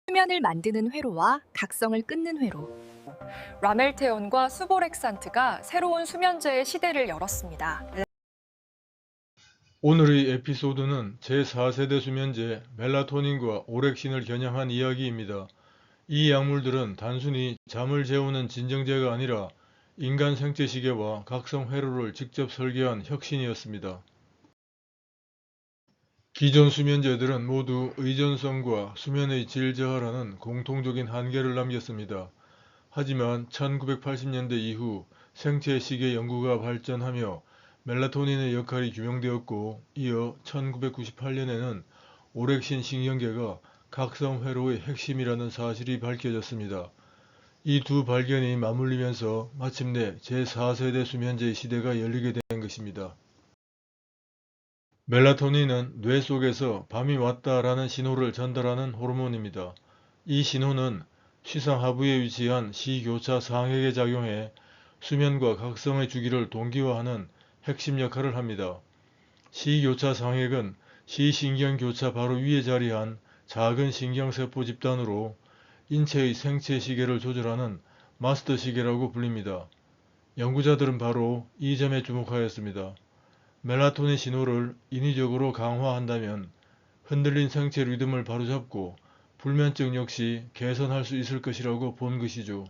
수면을 만드는 회로와 각성을 끊는 회로. 라멜테온과 수보렉산트가 새로운 수면제의 시대를 열었습니다. 오늘의 에피소드는 제4세대 수면제 멜라토닌과 오렉신을 겨냥한 이야기입니다. 이 약물들은 단순히 잠을 재우는 진정제가 아니라 인간 생체 시계와 각성 회로를 직접 설계한 혁신이었습니다. 기존 수면제들은 모두 의존성과 수면의 질 저하라는 공통적인 한계를 남겼습니다. 하지만 1980년대 이후 생체 시계 연구가 발전하며 멜라토닌의 역할이 규명되었고, 이어 1998년에는 오렉신 신경계가 각성 회로의 핵심이라는 사실이 밝혀졌습니다. 이 두 발견이 맞물리면서 마침내 제4세대 수면제의 시대가 열리게 된 것입니다. 멜라토닌은 뇌 속에서 밤이 왔다라는 신호를 전달하는 호르몬입니다. 이 신호는 시상 하부에 위치한 시교차 상핵에 작용해 수면과 각성의 주기를 동기화하는 핵심 역할을 합니다. 시교차 상핵은 시신경교차 바로 위에 자리한 작은 신경세포 집단으로 인체의 생체 시계를 조절하는 마스터 시계라고 불립니다. 연구자들은 바로 이 점에 주목하였습니다. 멜라토닌 신호를 인위적으로 강화한다면 흔들린 생체 리듬을 바로잡고 불면증 역시 개선할 수 있을 것이라고 본 것이죠.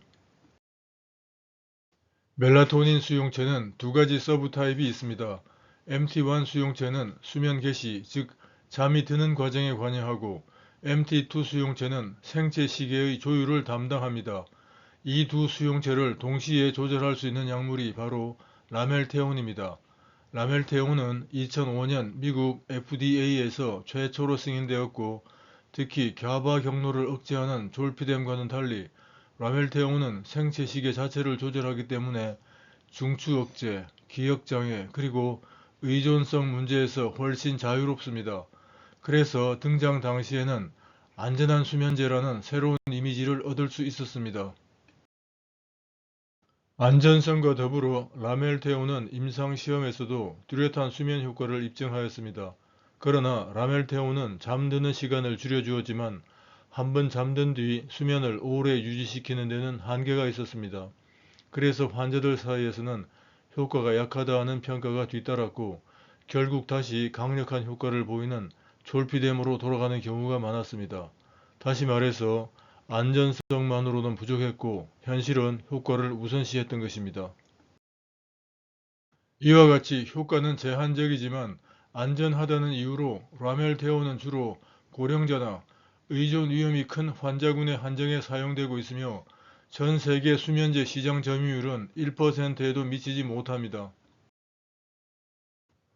멜라토닌 수용체는 두 가지 서브 타입이 있습니다. MT1 수용체는 수면 개시, 즉 잠이 드는 과정에 관여하고, MT2 수용체는 생체 시계의 조율을 담당합니다. 이 두 수용체를 동시에 조절할 수 있는 약물이 바로 라멜테온입니다. 라멜테온은 2005년 미국 FDA에서 최초로 승인되었고, 특히 갸바 경로를 억제하는 졸피뎀과는 달리 라멜테온은 생체 시계 자체를 조절하기 때문에 중추 억제, 기억장애, 그리고 의존성 문제에서 훨씬 자유롭습니다. 그래서 등장 당시에는 안전한 수면제라는 새로운 이미지를 얻을 수 있었습니다. 안전성과 더불어 라멜테온은 임상시험에서도 뚜렷한 수면 효과를 입증하였습니다. 그러나 라멜테온은 잠드는 시간을 줄여주었지만 한번 잠든 뒤 수면을 오래 유지시키는 데는 한계가 있었습니다. 그래서 환자들 사이에서는 효과가 약하다는 평가가 뒤따랐고, 결국 다시 강력한 효과를 보이는 졸피뎀으로 돌아가는 경우가 많았습니다. 다시 말해서 안전성만으로는 부족했고 현실은 효과를 우선시했던 것입니다. 이와 같이 효과는 제한적이지만 안전하다는 이유로 라멜테온은 주로 고령자나 의존 위험이 큰 환자군에 한정해 사용되고 있으며, 전 세계 수면제 시장 점유율은 1%에도 미치지 못합니다.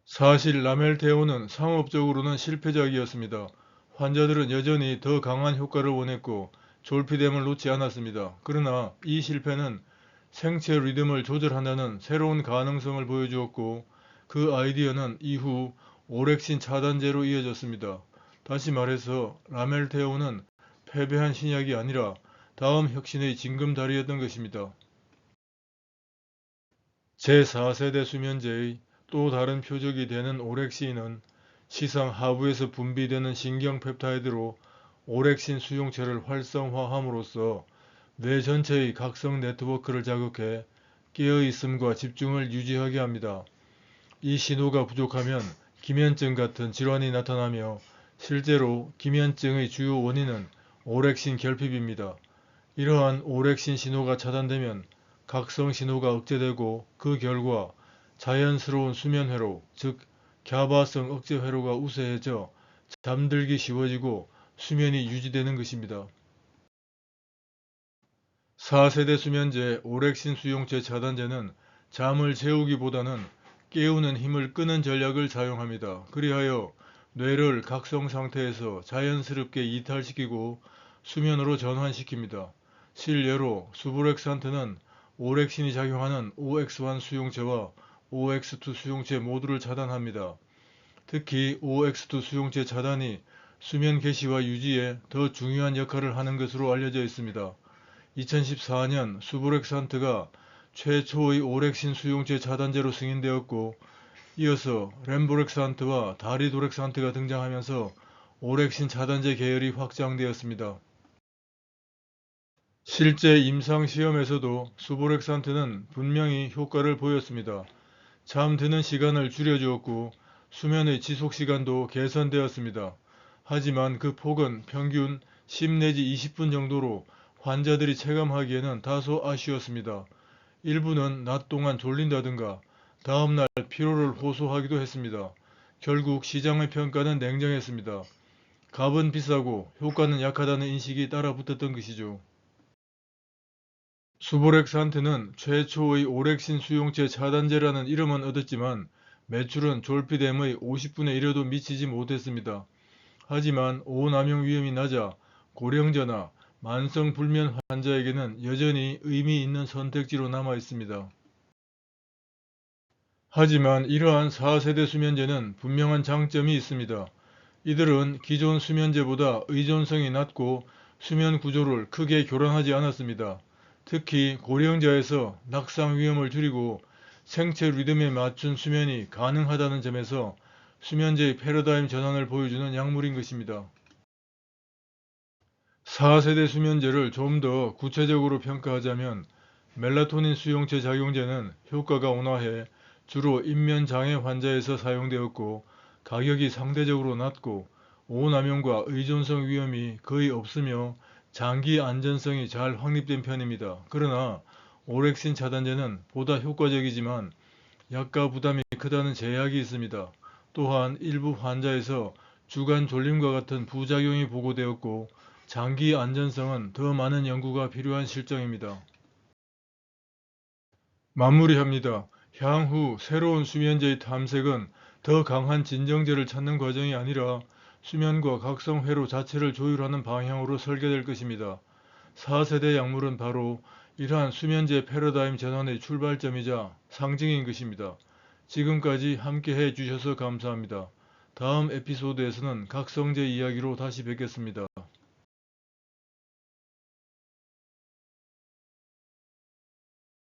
사실 라멜테온은 상업적으로는 실패작이었습니다. 환자들은 여전히 더 강한 효과를 원했고 졸피뎀을 놓지 않았습니다. 그러나 이 실패는 생체 리듬을 조절한다는 새로운 가능성을 보여주었고, 그 아이디어는 이후 오렉신 차단제로 이어졌습니다. 다시 말해서 라멜테온은 패배한 신약이 아니라 다음 혁신의 징검다리였던 것입니다. 제4세대 수면제의 또 다른 표적이 되는 오렉신은 시상 하부에서 분비되는 신경펩타이드로 오렉신 수용체를 활성화함으로써 뇌 전체의 각성 네트워크를 자극해 깨어있음과 집중을 유지하게 합니다. 이 신호가 부족하면 기면증 같은 질환이 나타나며, 실제로 기면증의 주요 원인은 오렉신 결핍입니다. 이러한 오렉신 신호가 차단되면 각성 신호가 억제되고, 그 결과 자연스러운 수면 회로, 즉 갸바성 억제 회로가 우세해져 잠들기 쉬워지고 수면이 유지되는 것입니다. 4세대 수면제 오렉신 수용체 차단제는 잠을 재우기보다는 깨우는 힘을 끄는 전략을 사용합니다. 그리하여 뇌를 각성 상태에서 자연스럽게 이탈시키고 수면으로 전환시킵니다. 실례로 수보렉산트는 오렉신이 작용하는 OX1 수용체와 OX2 수용체 모두를 차단합니다. 특히 OX2 수용체 차단이 수면 개시와 유지에 더 중요한 역할을 하는 것으로 알려져 있습니다. 2014년 수보렉산트가 최초의 오렉신 수용체 차단제로 승인되었고, 이어서 렘보렉산트와 다리도렉산트가 등장하면서 오렉신 차단제 계열이 확장되었습니다. 실제 임상시험에서도 수보렉산트는 분명히 효과를 보였습니다. 잠드는 시간을 줄여주었고 수면의 지속시간도 개선되었습니다. 하지만 그 폭은 평균 10 내지 20분 정도로 환자들이 체감하기에는 다소 아쉬웠습니다. 일부는 낮 동안 졸린다든가 다음날 피로를 호소하기도 했습니다. 결국 시장의 평가는 냉정했습니다. 값은 비싸고 효과는 약하다는 인식이 따라붙었던 것이죠. 수보렉산트는 최초의 오렉신 수용체 차단제라는 이름은 얻었지만 매출은 졸피뎀의 50분의 1에도 미치지 못했습니다. 하지만 오남용 위험이 낮아 고령자나 만성 불면 환자에게는 여전히 의미 있는 선택지로 남아 있습니다. 하지만 이러한 4세대 수면제는 분명한 장점이 있습니다. 이들은 기존 수면제보다 의존성이 낮고 수면 구조를 크게 교란하지 않았습니다. 특히 고령자에서 낙상 위험을 줄이고 생체 리듬에 맞춘 수면이 가능하다는 점에서 수면제의 패러다임 전환을 보여주는 약물인 것입니다. 4세대 수면제를 좀 더 구체적으로 평가하자면 멜라토닌 수용체 작용제는 효과가 온화해 주로 인면장애 환자에서 사용되었고 가격이 상대적으로 낮고 오남용과 의존성 위험이 거의 없으며 장기 안전성이 잘 확립된 편입니다. 그러나 오렉신 차단제는 보다 효과적이지만 약가 부담이 크다는 제약이 있습니다. 또한 일부 환자에서 주간 졸림과 같은 부작용이 보고되었고 장기 안전성은 더 많은 연구가 필요한 실정입니다. 마무리합니다. 향후 새로운 수면제의 탐색은 더 강한 진정제를 찾는 과정이 아니라 수면과 각성회로 자체를 조율하는 방향으로 설계될 것입니다. 4세대 약물은 바로 이러한 수면제 패러다임 전환의 출발점이자 상징인 것입니다. 지금까지 함께 해주셔서 감사합니다. 다음 에피소드에서는 각성제 이야기로 다시 뵙겠습니다.